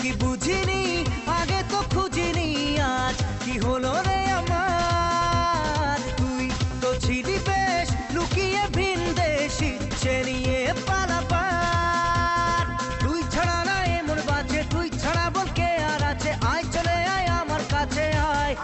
কি বুঝিনি আগে তো খুঁজিনি আজ কি হলো রে আমার তুই তো ছিলি বেশ লুকিয়ে ভিন দেশ ইচ্ছে নিয়ে পালাবার তুই ছাড়া না এমন বাজে তুই ছাড়া বল কে আর আছে আয় চলে আয় আমার কাছে আয়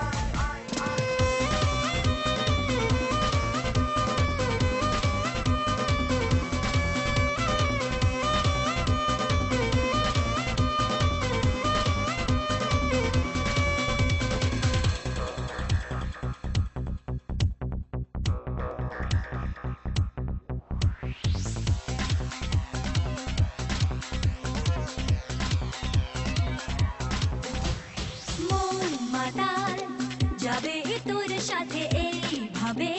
যাবে তোর সাথে এইভাবে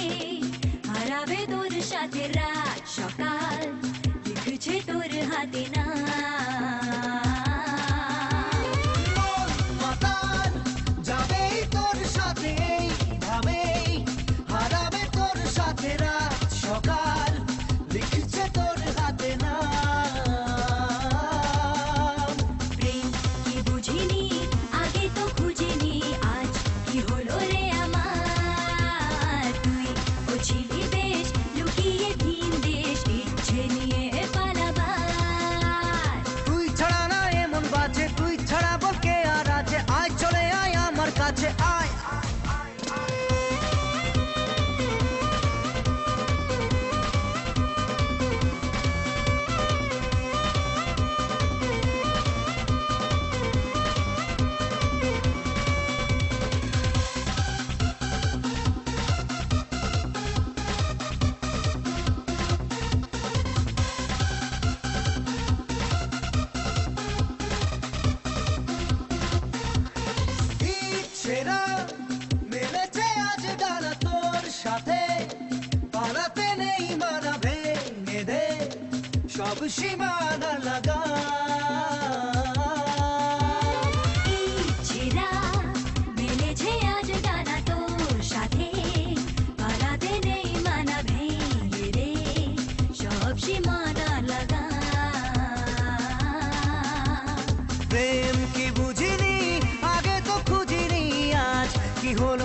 হারাবে তোর সাথে রাত সকাল লিখছে তোর হাতে না যাবে তোর সাথে এইভাবে হারাবে তোর সাথে রাত সকাল লিখছে তোর হাতে না প্রেম কি বুঝিনি আগে তো খুঁজিনি আজ কি হলো রে আমার তুই ও ছিলি বেশ লুকিয়ে ভিন দেশ ইচ্ছে নিয়ে পালাবার তুই ছাড়া না এমন বাজে তুই ছাড়া বল কে আর আছে আয় চলে আয় আমার কাছে আয় মেলেছে আজ ডানা তোর সাথে পালাতে নেই মানা ভেঙে দে সব সীমানা লাগা মেলেছে আজ ডানা তোর সাথে পালাতে নেই মানা ভেঙে দে সব সীমানা লাগা প্রেম কি বুঝিনি আগে তো খুঁজিনি আজ কি হলো